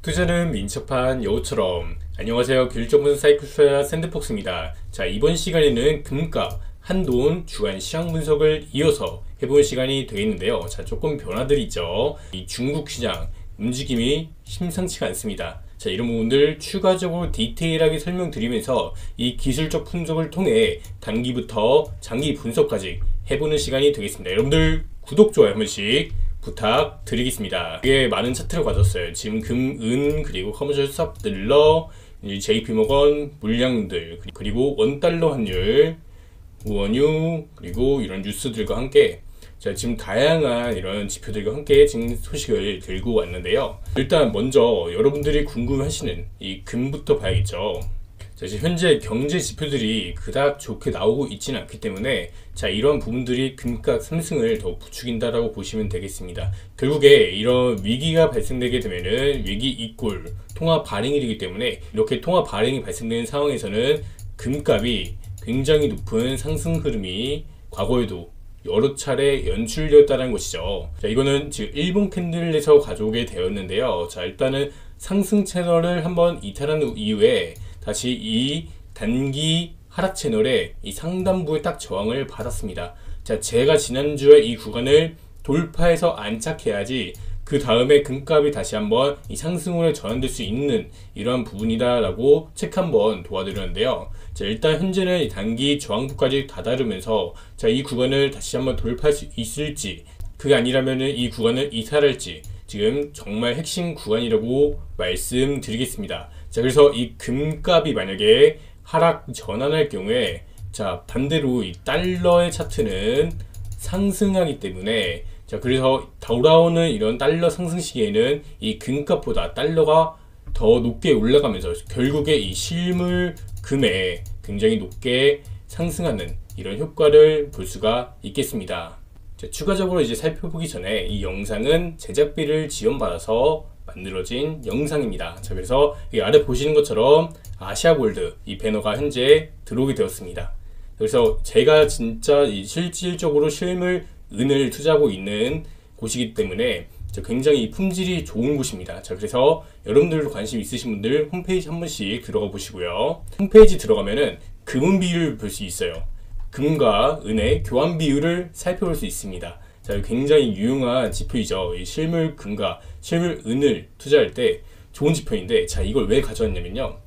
투자는 민첩한 여우처럼. 안녕하세요. 교육전문 사이클투자 샌드폭스입니다. 자, 이번 시간에는 금값, 한돈, 주간 시장 분석을 이어서 해본 시간이 되겠는데요. 자, 조금 변화들이 있죠. 이 중국 시장 움직임이 심상치가 않습니다. 자, 이런 부분들 추가적으로 디테일하게 설명드리면서 이 기술적 분석을 통해 단기부터 장기 분석까지 해보는 시간이 되겠습니다. 여러분들 구독, 좋아요 한 번씩 부탁드리겠습니다. 이게 많은 차트를 가졌어요. 지금 금, 은, 그리고 커머셜 수압 들러, JP모건 물량들, 그리고 원달러 환율, 원유, 그리고 이런 뉴스들과 함께 자, 지금 다양한 이런 지표들과 함께 지금 소식을 들고 왔는데요. 일단 먼저 여러분들이 궁금하시는 이 금부터 봐야겠죠. 자, 지금 현재 경제 지표들이 그닥 좋게 나오고 있지는 않기 때문에 자, 이런 부분들이 금값 상승을 더 부추긴다라고 보시면 되겠습니다. 결국에 이런 위기가 발생되게 되면은 위기 이꼴 통화 발행이 되기 때문에 이렇게 통화 발행이 발생되는 상황에서는 금값이 굉장히 높은 상승 흐름이 과거에도 여러 차례 연출되었다는 것이죠. 자, 이거는 지금 일본 캔들에서 가져오게 되었는데요. 자, 일단은 상승 채널을 한번 이탈한 이후에 다시 이 단기 하락 채널에 이 상단부에 딱 저항을 받았습니다. 자, 제가 지난주에 이 구간을 돌파해서 안착해야지 그 다음에 금값이 다시 한번 이 상승으로 전환될 수 있는 이러한 부분이다 라고 체크 한번 도와드렸는데요. 자, 일단 현재는 이 단기 저항부까지 다다르면서 자, 이 구간을 다시 한번 돌파할 수 있을지, 그게 아니라면은 이 구간을 이탈할지 지금 정말 핵심 구간이라고 말씀드리겠습니다. 자, 그래서 이 금값이 만약에 하락 전환할 경우에 자, 반대로 이 달러의 차트는 상승하기 때문에 자, 그래서 돌아오는 이런 달러 상승 시기에는 이 금값보다 달러가 더 높게 올라가면서 결국에 이 실물 금에 굉장히 높게 상승하는 이런 효과를 볼 수가 있겠습니다. 자, 추가적으로 이제 살펴보기 전에 이 영상은 제작비를 지원받아서 만들어진 영상입니다. 자, 그래서 이 아래 보시는 것처럼 아시아골드 이 배너가 현재 들어오게 되었습니다. 그래서 제가 진짜 이 실질적으로 실물 은을 투자하고 있는 곳이기 때문에 굉장히 품질이 좋은 곳입니다. 자, 그래서 여러분들도 관심 있으신 분들 홈페이지 한 번씩 들어가 보시고요. 홈페이지 들어가면은 금은 비율을 볼 수 있어요. 금과 은의 교환 비율을 살펴볼 수 있습니다. 자, 굉장히 유용한 지표이죠. 이 실물 금과 실물 은을 투자할 때 좋은 지표인데, 자, 이걸 왜 가져왔냐면요.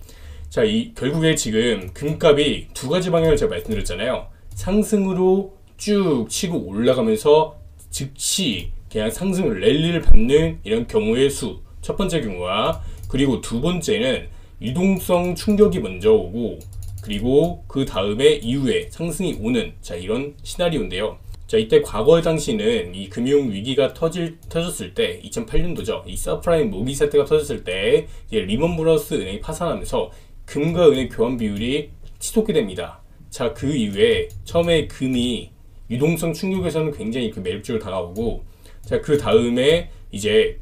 자, 이 결국에 지금 금값이 두 가지 방향을 제가 말씀드렸잖아요. 상승으로 쭉 치고 올라가면서 즉시 그냥 상승 랠리를 받는 이런 경우의 수, 첫 번째 경우와, 그리고 두 번째는 유동성 충격이 먼저 오고 그리고 그 다음에 이후에 상승이 오는 자, 이런 시나리오인데요. 자, 이때 과거의 당시는 이 금융 위기가 터졌을 때 2008년도죠. 이 서프라임 모기 사태가 터졌을 때 리먼 브러스 은행이 파산하면서 금과 은의 교환 비율이 치솟게 됩니다. 자, 그 이후에 처음에 금이 유동성 충격에서는 굉장히 그 매력적으로 다가오고, 자, 그 다음에 이제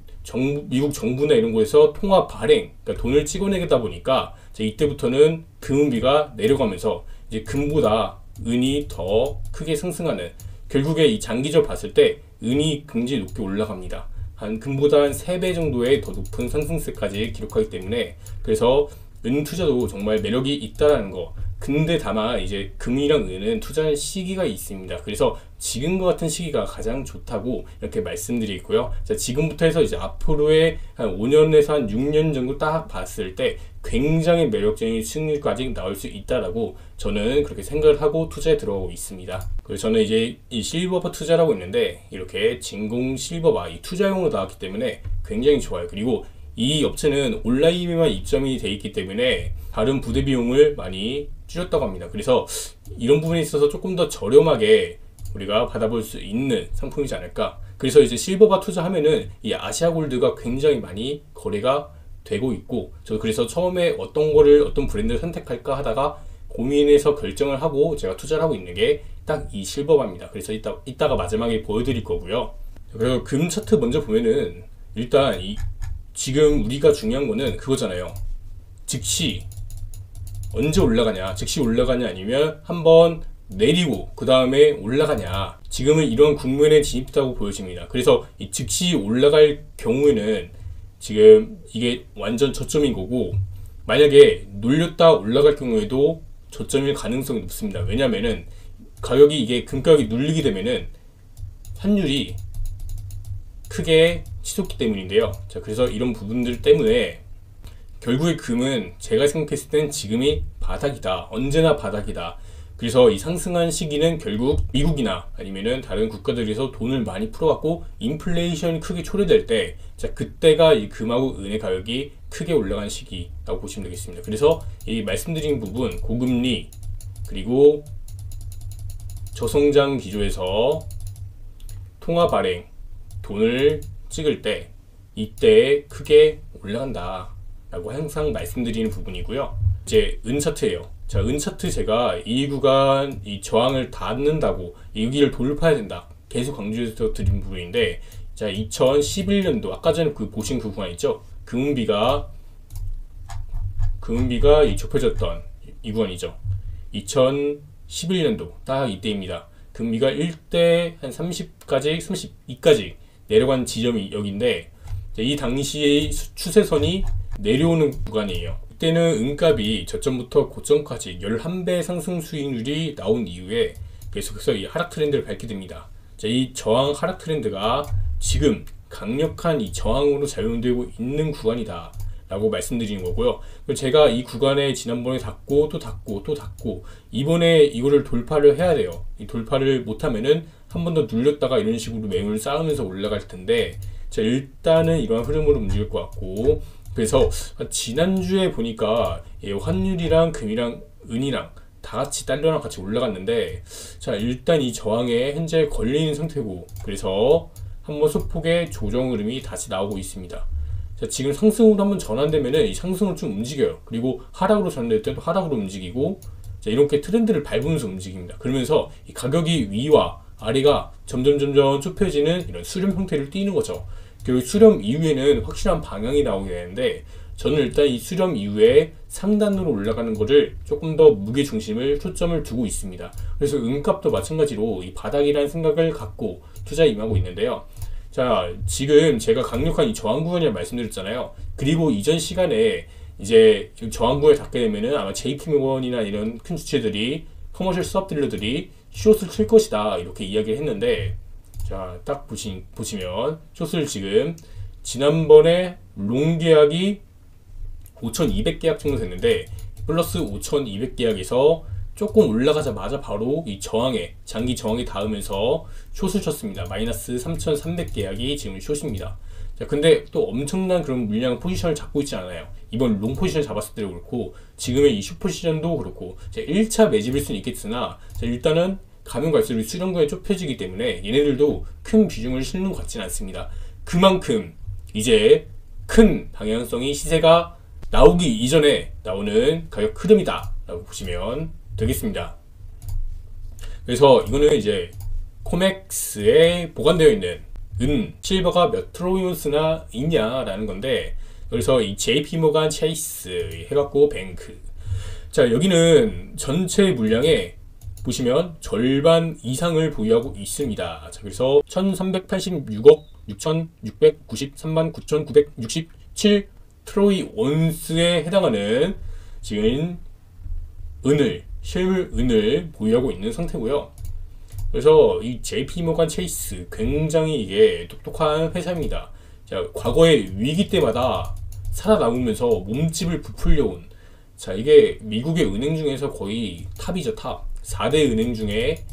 미국 정부나 이런 곳에서 통화 발행, 그러니까 돈을 찍어내겠다 보니까 자, 이때부터는 금은비가 내려가면서 이제 금보다 은이 더 크게 상승하는, 결국에 이 장기적으로 봤을 때 은이 굉장히 높게 올라갑니다. 한 금보다 한 3배 정도의 더 높은 상승세까지 기록하기 때문에 그래서 은 투자도 정말 매력이 있다라는 거. 근데 다만 이제 금이랑 은은 투자할 시기가 있습니다. 그래서 지금과 같은 시기가 가장 좋다고 이렇게 말씀드리고요. 자, 지금부터 해서 이제 앞으로의 한 5년에서 한 6년 정도 딱 봤을 때 굉장히 매력적인 수익률까지 나올 수 있다라고 저는 그렇게 생각을 하고 투자에 들어가고 있습니다. 그래서 저는 이제 이 실버바 투자라고 있는데 이렇게 진공 실버바 이 투자용으로 나왔기 때문에 굉장히 좋아요. 그리고 이 업체는 온라인에만 입점이 되어 있기 때문에 다른 부대 비용을 많이 줄였다고 합니다. 그래서 이런 부분에 있어서 조금 더 저렴하게 우리가 받아볼 수 있는 상품이지 않을까. 그래서 이제 실버바 투자하면은 이 아시아골드가 굉장히 많이 거래가 되고 있고, 저 그래서 처음에 어떤 브랜드를 선택할까 하다가 고민해서 결정을 하고 제가 투자를 하고 있는 게 딱 이 실버바입니다. 그래서 이따가 마지막에 보여드릴 거고요. 그리고 금 차트 먼저 보면은 일단 지금 우리가 중요한 거는 그거잖아요. 즉시 언제 올라가냐, 즉시 올라가냐 아니면 한번 내리고 그 다음에 올라가냐. 지금은 이런 국면에 진입했다고 보여집니다. 그래서 이 즉시 올라갈 경우에는 지금 이게 완전 저점인 거고, 만약에 눌렸다 올라갈 경우에도 저점일 가능성이 높습니다. 왜냐면은 가격이 이게 금가격이 눌리게 되면은 환율이 크게 치솟기 때문인데요. 자, 그래서 이런 부분들 때문에 결국에 금은 제가 생각했을 땐 지금이 바닥이다. 언제나 바닥이다. 그래서 이 상승한 시기는 결국 미국이나 아니면은 다른 국가들에서 돈을 많이 풀어갖고 인플레이션이 크게 초래될 때, 자, 그때가 이 금하고 은의 가격이 크게 올라간 시기라고 보시면 되겠습니다. 그래서 이 말씀드린 부분, 고금리 그리고 저성장 기조에서 통화 발행 돈을 찍을 때 이때 크게 올라간다 라고 항상 말씀드리는 부분이고요. 이제 은 차트예요. 자, 은 차트 제가 이 구간 이 저항을 닿는다고 여기를 돌파해야 된다 계속 강조해서 드린 부분인데, 자, 2011년도 아까 전에 보신 그 구간 있죠? 금은비가 이 좁혀졌던 이 구간이죠. 2011년도 딱 이때입니다. 금리가 1대 한 30까지 32까지 내려간 지점이 여기인데, 이 당시의 추세선이 내려오는 구간이에요. 그때는 은값이 저점부터 고점까지 11배 상승 수익률이 나온 이후에 계속해서 이 하락 트렌드를 밟게 됩니다. 자, 이 저항 하락 트렌드가 지금 강력한 이 저항으로 작용되고 있는 구간이다 라고 말씀드리는 거고요. 제가 이 구간에 지난번에 닫고 또 닫고 또 닫고 이번에 이거를 돌파를 해야 돼요. 이 돌파를 못하면은 한 번 더 눌렸다가 이런 식으로 매물을 쌓으면서 올라갈 텐데, 자, 일단은 이러한 흐름으로 움직일 것 같고, 그래서 지난주에 보니까 환율이랑 금이랑 은이랑 다 같이 달러랑 같이 올라갔는데, 자, 일단 이 저항에 현재 걸려있는 상태고, 그래서 한번 소폭의 조정 흐름이 다시 나오고 있습니다. 자, 지금 상승으로 한번 전환되면은 이 상승으로 좀 움직여요. 그리고 하락으로 전환될 때도 하락으로 움직이고, 자, 이렇게 트렌드를 밟으면서 움직입니다. 그러면서 이 가격이 위와 아래가 점점 좁혀지는 이런 수렴 형태를 띠는 거죠. 결국 수렴 이후에는 확실한 방향이 나오게 되는데, 저는 일단 이 수렴 이후에 상단으로 올라가는 것을 조금 더 무게 중심을 초점을 두고 있습니다. 그래서 은값도 마찬가지로 이 바닥이라는 생각을 갖고 투자에 임하고 있는데요. 자, 지금 제가 강력한 이 저항 구간이라고 말씀드렸잖아요. 그리고 이전 시간에 이제 저항 구간에 닿게 되면은 아마 JP모건이나 이런 큰 주체들이 커머셜 수업 딜러들이 숏을 칠 것이다 이렇게 이야기를 했는데, 자, 딱 보시면 숏을 지금 지난번에 롱 계약이 5,200계약 정도 됐는데 플러스 5,200계약에서 조금 올라가자마자 바로 이 저항에 장기 저항에 닿으면서 숏을 쳤습니다. 마이너스 3,300계약이 지금 숏입니다. 자, 근데 또 엄청난 그런 물량 포지션을 잡고 있지 않아요. 이번 롱 포지션을 잡았을 때도 그렇고 지금의 이 숏 포지션도 그렇고, 자, 1차 매집일 수는 있겠으나, 자, 일단은 가면 갈수록 수렴구에 좁혀지기 때문에 얘네들도 큰 비중을 실는 것 같지는 않습니다. 그만큼 이제 큰 방향성이 시세가 나오기 이전에 나오는 가격 흐름이다 라고 보시면 되겠습니다. 그래서 이거는 이제 코맥스에 보관되어 있는 은, 실버가 몇 트로이온스나 있냐라는 건데, 그래서 이 JP모간 체이스 해갖고 뱅크, 자, 여기는 전체 물량의 보시면 절반 이상을 보유하고 있습니다. 자, 그래서 1386억 6693만 9967 트로이 온스에 해당하는 지금 실물 은을 보유하고 있는 상태고요. 그래서 이 JP모간 체이스 굉장히 이게 똑똑한 회사입니다. 자, 과거의 위기 때마다 살아남으면서 몸집을 부풀려온, 자, 이게 미국의 은행 중에서 거의 탑이죠, 탑. 4대 은행 중에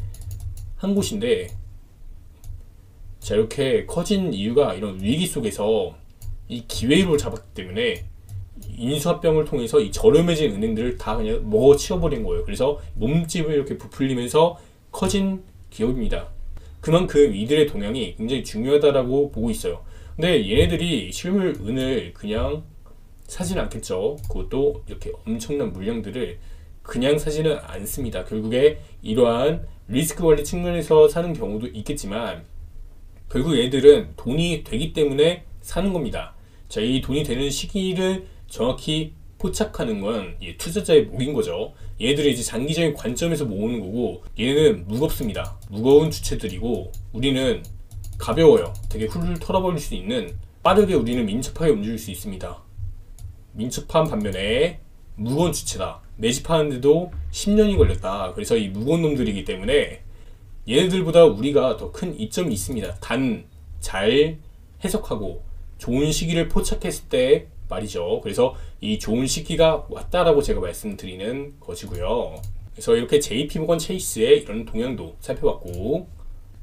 한 곳인데, 자, 이렇게 커진 이유가 이런 위기 속에서 이 기회를 잡았기 때문에 인수합병을 통해서 이 저렴해진 은행들을 다 그냥 먹어치워버린 거예요. 그래서 몸집을 이렇게 부풀리면서 커진 기업입니다. 그만큼 이들의 동향이 굉장히 중요하다라고 보고 있어요. 근데 얘네들이 실물 은을 그냥 사지는 않겠죠. 그것도 이렇게 엄청난 물량들을 그냥 사지는 않습니다. 결국에 이러한 리스크 관리 측면에서 사는 경우도 있겠지만, 결국 얘들은 돈이 되기 때문에 사는 겁니다. 자, 이 돈이 되는 시기를 정확히 포착하는 건 투자자의 몫인 거죠. 얘들이 이제 장기적인 관점에서 모으는 거고, 얘는 무겁습니다. 무거운 주체들이고, 우리는 가벼워요. 되게 훌훌 털어버릴 수 있는 빠르게 우리는 민첩하게 움직일 수 있습니다. 민첩한 반면에 무거운 주체다. 매집하는데도 10년이 걸렸다. 그래서 이 무거운 놈들이기 때문에 얘네들보다 우리가 더 큰 이점이 있습니다. 단 잘 해석하고 좋은 시기를 포착했을 때 말이죠. 그래서 이 좋은 시기가 왔다라고 제가 말씀드리는 것이고요. 그래서 이렇게 JP모건 체이스의 이런 동향도 살펴봤고,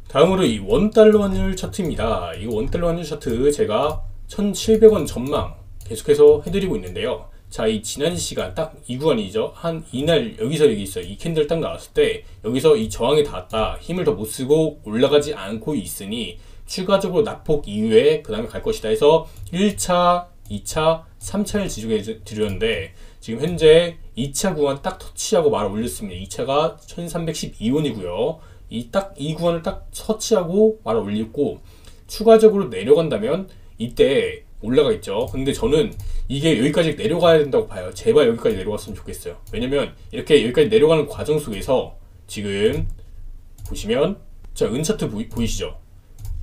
다음으로 이 원달러 환율 차트입니다. 이 원달러 환율 차트 제가 1,700원 전망 계속해서 해드리고 있는데요. 자, 이 지난 시간 딱 이 구간이죠. 한 이날 여기서 여기 있어요. 이 캔들 딱 나왔을 때 여기서 이 저항에 닿았다. 힘을 더 못 쓰고 올라가지 않고 있으니 추가적으로 낙폭 이후에 그 다음에 갈 것이다 해서 1차, 2차, 3차를 지적해 드렸는데 지금 현재 2차 구간 딱 터치하고 말아 올렸습니다. 2차가 1312원이고요. 이 구간을 딱 터치하고 말아 올렸고 추가적으로 내려간다면 이때 올라가겠죠. 근데 저는 이게 여기까지 내려가야 된다고 봐요. 제발 여기까지 내려갔으면 좋겠어요. 왜냐면 이렇게 여기까지 내려가는 과정 속에서 지금 보시면 자, 은차트 보이시죠?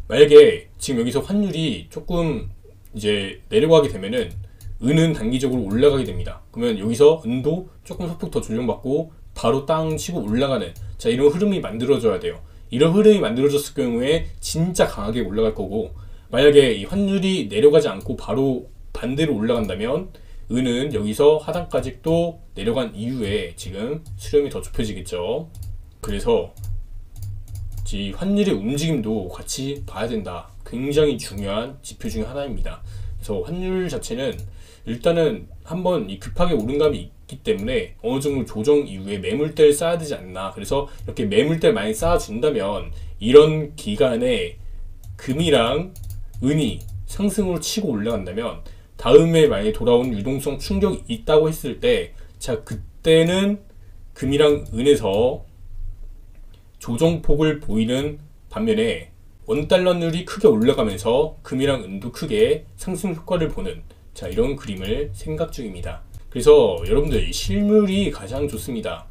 만약에 지금 여기서 환율이 조금 이제 내려가게 되면은 은은 단기적으로 올라가게 됩니다. 그러면 여기서 은도 조금 소폭 더 조정받고 바로 땅 치고 올라가는 자, 이런 흐름이 만들어져야 돼요. 이런 흐름이 만들어졌을 경우에 진짜 강하게 올라갈 거고, 만약에 이 환율이 내려가지 않고 바로 반대로 올라간다면 은은 여기서 하단까지 또 내려간 이후에 지금 수렴이 더 좁혀지겠죠. 그래서 이 환율의 움직임도 같이 봐야 된다. 굉장히 중요한 지표 중에 하나입니다. 그래서 환율 자체는 일단은 한번 이 급하게 오른 감이 있기 때문에 어느 정도 조정 이후에 매물대를 쌓아야 되지 않나. 그래서 이렇게 매물대를 많이 쌓아준다면 이런 기간에 금이랑 은이 상승으로 치고 올라간다면 다음에 만약에 돌아온 유동성 충격이 있다고 했을 때 자, 그때는 금이랑 은에서 조정폭을 보이는 반면에 원달러율이 크게 올라가면서 금이랑 은도 크게 상승 효과를 보는 자, 이런 그림을 생각 중입니다. 그래서 여러분들 실물이 가장 좋습니다.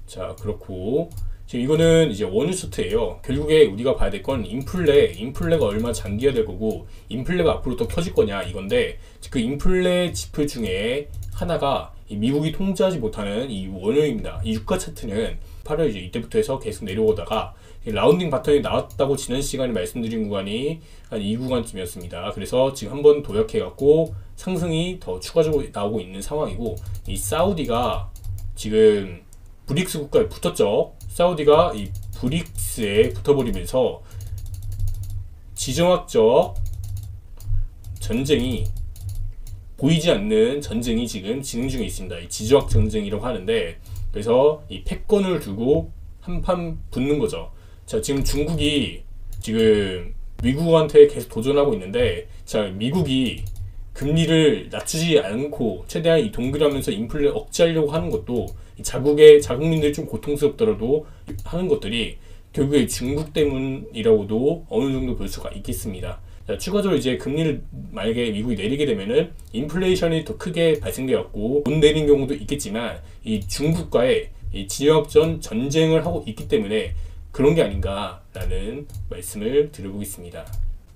자, 그렇고 지금 이거는 이제 원유 차트예요. 결국에 우리가 봐야 될 건 인플레가 얼마나 장기화될 거고 인플레가 앞으로 더 켜질 거냐 이건데, 그 인플레 지표 중에 하나가 이 미국이 통제하지 못하는 이 원유입니다. 이 유가 차트는 8월 이제 이때부터 해서 계속 내려오다가 라운딩 바텀이 나왔다고 지난 시간에 말씀드린 구간이 한 이 구간쯤이었습니다. 그래서 지금 한번 도약해 갖고 상승이 더 추가적으로 나오고 있는 상황이고, 이 사우디가 지금 브릭스 국가에 붙었죠. 사우디가 이 브릭스에 붙어버리면서 지정학적 전쟁이 보이지 않는 전쟁이 지금 진행 중에 있습니다. 이 지정학 전쟁이라고 하는데, 그래서 이 패권을 두고 한판 붙는 거죠. 자, 지금 중국이 지금 미국한테 계속 도전하고 있는데, 자, 미국이 금리를 낮추지 않고 최대한 이 동결하면서 인플레를 억제하려고 하는 것도 자국민들이 좀 고통스럽더라도 하는 것들이 결국에 중국 때문이라고도 어느 정도 볼 수가 있겠습니다. 자, 추가적으로 이제 금리를 만약에 미국이 내리게 되면은 인플레이션이 더 크게 발생되었고 못 내린 경우도 있겠지만 이 중국과의 이 지역전 전쟁을 하고 있기 때문에 그런 게 아닌가라는 말씀을 드려보겠습니다.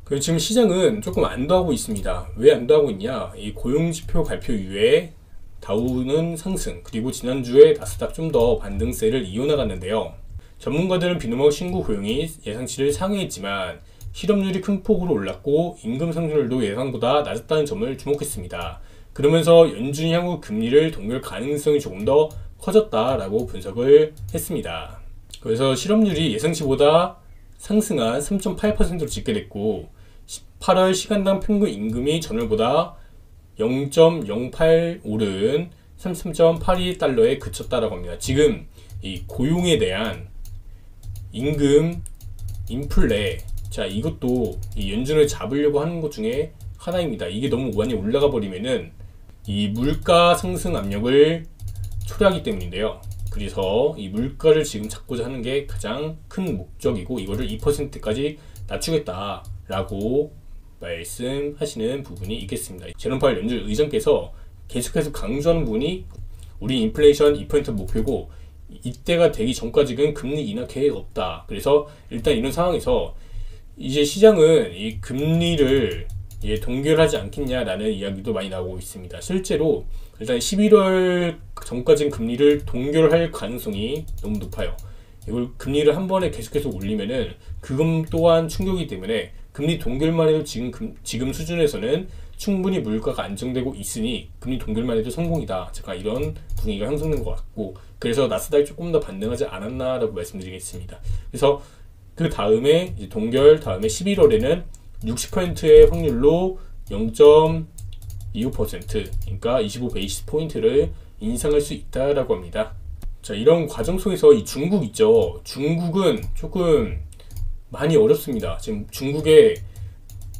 그리고 지금 시장은 조금 안도하고 있습니다. 왜 안도하고 있냐? 이 고용지표 발표 이후에 다우는 상승, 그리고 지난주에 나스닥 좀 더 반등세를 이어나갔는데요. 전문가들은 비노막 신고 고용이 예상치를 상회했지만 실업률이 큰 폭으로 올랐고 임금 상승률도 예상보다 낮았다는 점을 주목했습니다. 그러면서 연준이 향후 금리를 동결 가능성이 조금 더 커졌다라고 분석을 했습니다. 그래서 실업률이 예상치보다 상승한 3.8%로 집계됐고 8월 시간당 평균 임금이 전월보다 0.08 오른 33.82달러에 그쳤다라고 합니다. 지금 이 고용에 대한 임금, 인플레, 자, 이것도 이 연준을 잡으려고 하는 것 중에 하나입니다. 이게 너무 많이 올라가 버리면은 이 물가 상승 압력을 초래하기 때문인데요. 그래서 이 물가를 지금 잡고자 하는 게 가장 큰 목적이고 이거를 2%까지 낮추겠다라고 말씀하시는 부분이 있겠습니다. 제롬 파웰 연준 의장께서 계속해서 강조하는 부분이 우리 인플레이션 2% 목표고 이때가 되기 전까지는 금리 인하 계획 없다. 그래서 일단 이런 상황에서 이제 시장은 이 금리를 이게 동결하지 않겠냐라는 이야기도 많이 나오고 있습니다. 실제로 일단 11월 전까지는 금리를 동결할 가능성이 너무 높아요. 이걸 금리를 한 번에 계속해서 올리면은 그금 또한 충격이기 때문에 금리 동결만 해도 지금 수준에서는 충분히 물가가 안정되고 있으니 금리 동결만 해도 성공이다. 제가 이런 분위기가 형성된 것 같고, 그래서 나스닥이 조금 더 반등하지 않았나라고 말씀드리겠습니다. 그래서 그 다음에 동결 다음에 11월에는 60%의 확률로 0.25% 그러니까 25 베이스 포인트를 인상할 수 있다라고 합니다. 자, 이런 과정 속에서 이 중국 있죠. 중국은 조금 많이 어렵습니다. 지금 중국의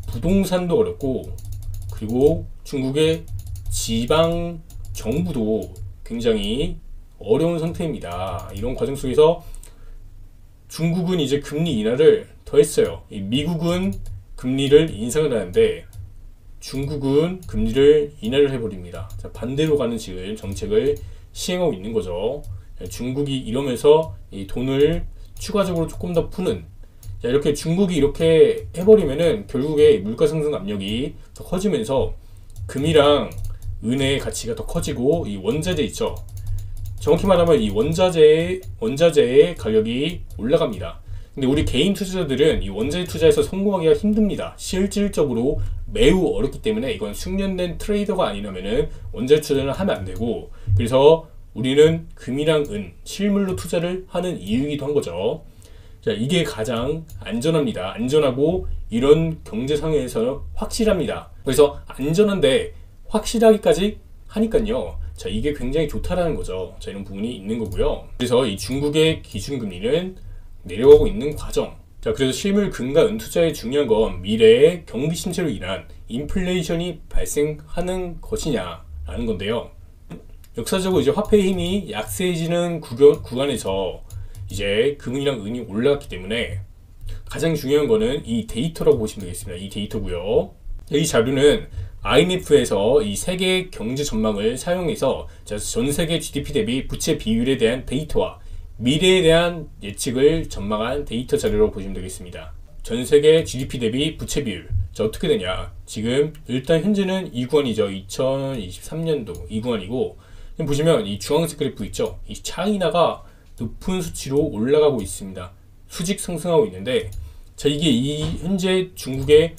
부동산도 어렵고, 그리고 중국의 지방 정부도 굉장히 어려운 상태입니다. 이런 과정 속에서 중국은 이제 금리 인하를 더 했어요. 미국은 금리를 인상을 하는데 중국은 금리를 인하를 해버립니다. 자, 반대로 가는 지금 정책을 시행하고 있는 거죠. 중국이 이러면서 이 돈을 추가적으로 조금 더 푸는, 자, 이렇게 중국이 이렇게 해버리면은 결국에 물가 상승 압력이 더 커지면서 금이랑 은의 가치가 더 커지고, 이 원자재 있죠. 정확히 말하면 이 원자재의 가격이 올라갑니다. 근데 우리 개인 투자자들은 이 원자재 투자에서 성공하기가 힘듭니다. 실질적으로 매우 어렵기 때문에 이건 숙련된 트레이더가 아니라면은 원자재 투자는 하면 안 되고, 그래서 우리는 금이랑 은, 실물로 투자를 하는 이유이기도 한 거죠. 자, 이게 가장 안전합니다. 안전하고 이런 경제 상황에서 확실합니다. 그래서 안전한데 확실하기까지 하니까요. 자, 이게 굉장히 좋다라는 거죠. 자, 이런 부분이 있는 거고요. 그래서 이 중국의 기준금리는 내려가고 있는 과정. 자, 그래서 실물 금과 은 투자에 중요한 건 미래의 경기 침체로 인한 인플레이션이 발생하는 것이냐라는 건데요. 역사적으로 이제 화폐의 힘이 약세해지는 구간에서 이제 금이랑 은이 올라갔기 때문에 가장 중요한 거는 이 데이터라고 보시면 되겠습니다. 이 데이터고요. 이 자료는 IMF에서 이 세계 경제 전망을 사용해서 전 세계 GDP 대비 부채 비율에 대한 데이터와 미래에 대한 예측을 전망한 데이터 자료라고 보시면 되겠습니다. 전 세계 GDP 대비 부채 비율. 자, 어떻게 되냐? 지금 일단 현재는 2구간이죠. 2023년도 2구간이고, 보시면 이 주황색 그래프 있죠? 이 차이나가 높은 수치로 올라가고 있습니다. 수직 상승하고 있는데, 자, 이게 이 현재 중국의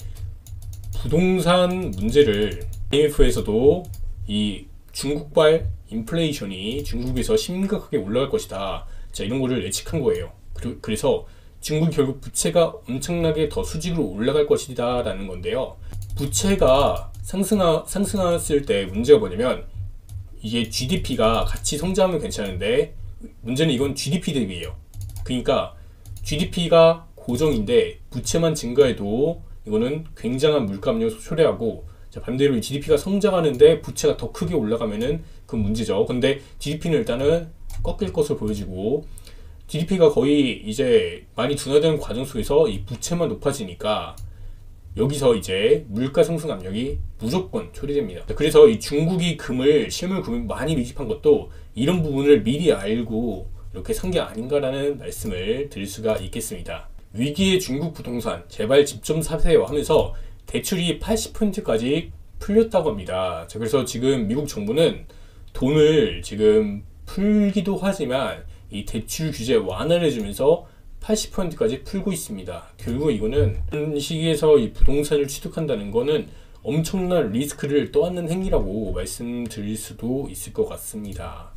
부동산 문제를 IMF에서도 이 중국발 인플레이션이 중국에서 심각하게 올라갈 것이다. 자, 이런 거를 예측한 거예요. 그래서 중국이 결국 부채가 엄청나게 더 수직으로 올라갈 것이다 라는 건데요. 부채가 상승했을 때 문제가 뭐냐면, 이게 GDP가 같이 성장하면 괜찮은데 문제는 이건 GDP 대비예요. 그러니까 GDP가 고정인데 부채만 증가해도 이거는 굉장한 물가 압력을 초래하고, 자, 반대로 GDP가 성장하는데 부채가 더 크게 올라가면은 그건 문제죠. 근데 GDP는 일단은 꺾일 것으로 보여지고, GDP가 거의 이제 많이 둔화되는 과정 속에서 이 부채만 높아지니까 여기서 이제 물가 상승 압력이 무조건 초래됩니다. 그래서 이 중국이 실물 금을 많이 밀집한 것도 이런 부분을 미리 알고 이렇게 산 게 아닌가라는 말씀을 드릴 수가 있겠습니다. 위기의 중국 부동산 제발 집 좀 사세요 하면서 대출이 80%까지 풀렸다고 합니다. 자, 그래서 지금 미국 정부는 돈을 지금 풀기도 하지만 이 대출 규제 완화를 해주면서 80%까지 풀고 있습니다. 결국 이거는 이런 시기에서 이 부동산을 취득한다는 거는 엄청난 리스크를 떠안는 행위라고 말씀드릴 수도 있을 것 같습니다.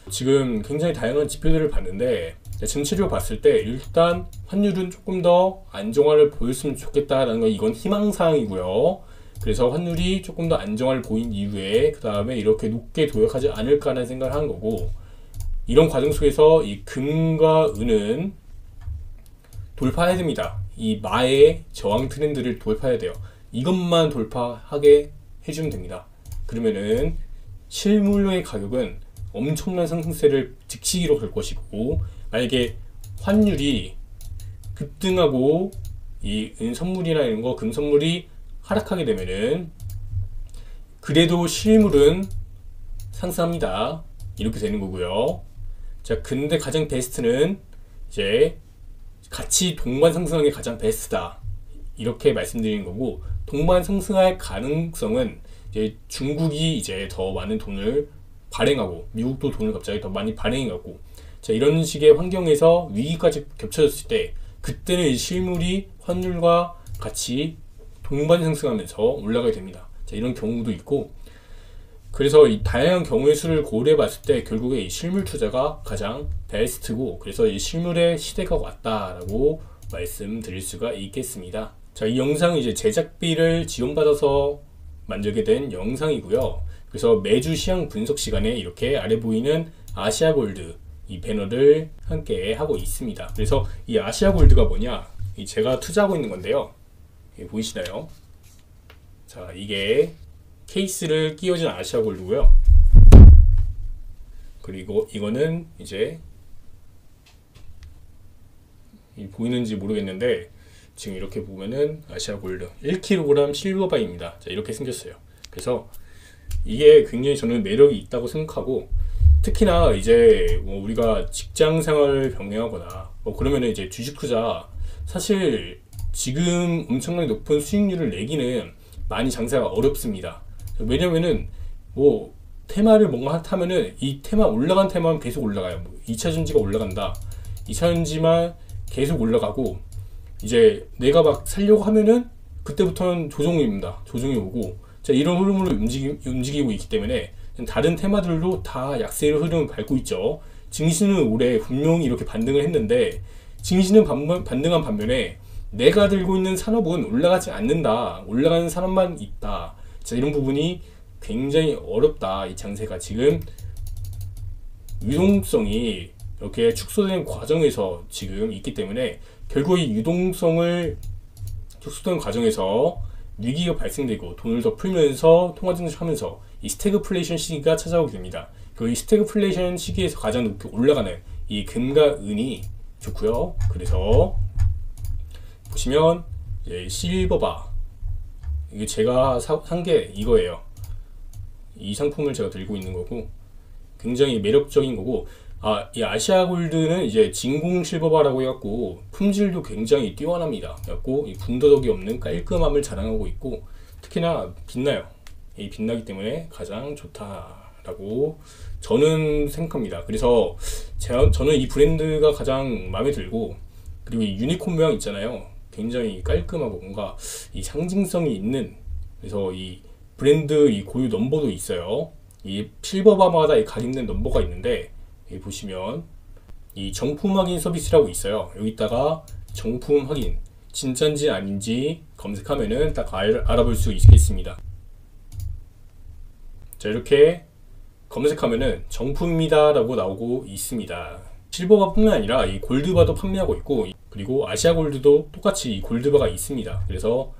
지금 굉장히 다양한 지표들을 봤는데 전체적으로 봤을 때 일단 환율은 조금 더 안정화를 보였으면 좋겠다라는 건 이건 희망사항이고요. 그래서 환율이 조금 더 안정화를 보인 이후에 그 다음에 이렇게 높게 도약하지 않을까라는 생각을 한 거고, 이런 과정 속에서 이 금과 은은 돌파해야 됩니다. 이 마의 저항 트렌드를 돌파해야 돼요. 이것만 돌파하게 해주면 됩니다. 그러면은 실물의 가격은 엄청난 상승세를 즉시기로 갈 것이고, 만약에 환율이 급등하고 이 은 선물이나 이런 거, 금 선물이 하락하게 되면은 그래도 실물은 상승합니다. 이렇게 되는 거고요. 자, 근데 가장 베스트는 이제 같이 동반 상승하는 게 가장 베스트다. 이렇게 말씀드리는 거고, 동반 상승할 가능성은 이제 중국이 이제 더 많은 돈을 발행하고 미국도 돈을 갑자기 더 많이 발행해갖고 자 이런 식의 환경에서 위기까지 겹쳐졌을 때 그때는 이 실물이 환율과 같이 동반 상승하면서 올라가게 됩니다. 자 이런 경우도 있고 그래서 이 다양한 경우의 수를 고려해 봤을 때 결국에 이 실물 투자가 가장 베스트고 그래서 이 실물의 시대가 왔다라고 말씀드릴 수가 있겠습니다. 자, 이 영상은 이제 제작비를 지원받아서 만들게 된 영상이고요. 그래서 매주 시황 분석 시간에 이렇게 아래 보이는 아시아골드 이 배너를 함께 하고 있습니다. 그래서 이 아시아골드가 뭐냐? 제가 투자하고 있는 건데요. 보이시나요? 자, 이게 케이스를 끼워진 아시아골드고요. 그리고 이거는 이제 보이는지 모르겠는데 지금 이렇게 보면은 아시아골드 1kg 실버바입니다. 자, 이렇게 생겼어요. 그래서 이게 굉장히 저는 매력이 있다고 생각하고 특히나 이제 뭐 우리가 직장 생활을 병행하거나 뭐 그러면은 이제 주식 투자 사실 지금 엄청나게 높은 수익률을 내기는 많이 장사가 어렵습니다. 왜냐면은 뭐 테마를 뭔가 타면은 이 테마 올라간 테마는 계속 올라가요. 뭐 2차전지가 올라간다. 2차전지만 계속 올라가고 이제 내가 막 살려고 하면은 그때부터는 조정입니다. 조정이 오고 자 이런 흐름으로 움직이고 있기 때문에 다른 테마들도 다 약세의 흐름을 밟고 있죠. 증시는 올해 분명히 이렇게 반등을 했는데 증시는 반등한 반면에 내가 들고 있는 산업은 올라가지 않는다. 올라가는 산업만 있다. 자 이런 부분이 굉장히 어렵다. 이 장세가 지금 유동성이 이렇게 축소된 과정에서 지금 있기 때문에 결국 이 유동성을 축소된 과정에서 위기가 발생되고 돈을 더 풀면서 통화 증축하면서 이 스태그플레이션 시기가 찾아오게 됩니다. 이 스태그플레이션 시기에서 가장 높게 올라가는 이 금과 은이 좋고요. 그래서 보시면 실버바 이게 제가 산 게 이거예요. 이 상품을 제가 들고 있는 거고 굉장히 매력적인 거고 이 아시아골드는 이제 진공 실버바라고 해갖고 품질도 굉장히 뛰어납니다. 그래갖고 이 군더더기 없는 깔끔함을 자랑하고 있고 특히나 빛나요. 이 빛나기 때문에 가장 좋다라고 저는 생각합니다. 그래서 저는 이 브랜드가 가장 마음에 들고 그리고 이 유니콘 모양 있잖아요. 굉장히 깔끔하고 뭔가 이 상징성이 있는 그래서 이 브랜드 이 고유 넘버도 있어요. 이 실버바마다 이 각인된 넘버가 있는데 여기 보시면 이 정품 확인 서비스라고 있어요. 여기다가 정품 확인 진짜인지 아닌지 검색하면은 딱 알아볼 수 있겠습니다. 자 이렇게 검색하면은 정품입니다 라고 나오고 있습니다. 실버바뿐만 아니라 이 골드바도 판매하고 있고 그리고 아시아골드도 똑같이 이 골드바가 있습니다. 그래서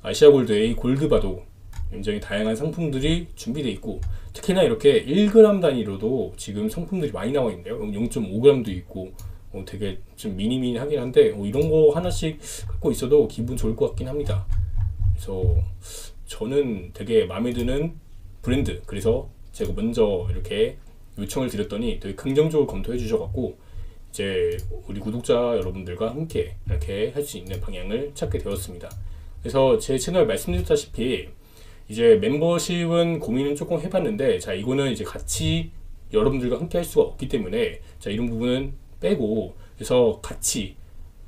아시아골드의 골드바도 굉장히 다양한 상품들이 준비되어 있고 특히나 이렇게 1g 단위로도 지금 상품들이 많이 나와 있는데요. 0.5g도 있고 되게 좀 미니미니하긴 한데 이런 거 하나씩 갖고 있어도 기분 좋을 것 같긴 합니다. 그래서 저는 되게 마음에 드는 브랜드 그래서 제가 먼저 이렇게 요청을 드렸더니 되게 긍정적으로 검토해 주셔갖고 이제 우리 구독자 여러분들과 함께 이렇게 할 수 있는 방향을 찾게 되었습니다. 그래서 제 채널 말씀드렸다시피 이제 멤버십은 고민은 조금 해봤는데 자 이거는 이제 같이 여러분들과 함께 할 수가 없기 때문에 자 이런 부분은 빼고 그래서 같이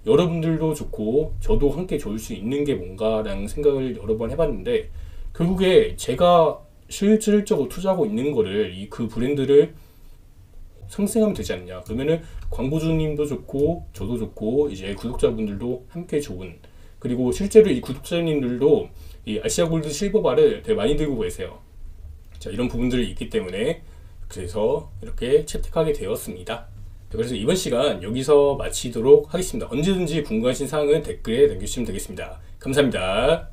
여러분들도 좋고 저도 함께 좋을 수 있는 게 뭔가라는 생각을 여러 번 해봤는데 결국에 제가 실질적으로 투자하고 있는 거를 그 브랜드를 상생하면 되지 않냐. 그러면은 광고주님도 좋고 저도 좋고 이제 구독자분들도 함께 좋은 그리고 실제로 이 구독자님들도 이 아시아골드 실버바를 되게 많이 들고 계세요. 자 이런 부분들이 있기 때문에 그래서 이렇게 채택하게 되었습니다. 그래서 이번 시간 여기서 마치도록 하겠습니다. 언제든지 궁금하신 사항은 댓글에 남겨주시면 되겠습니다. 감사합니다.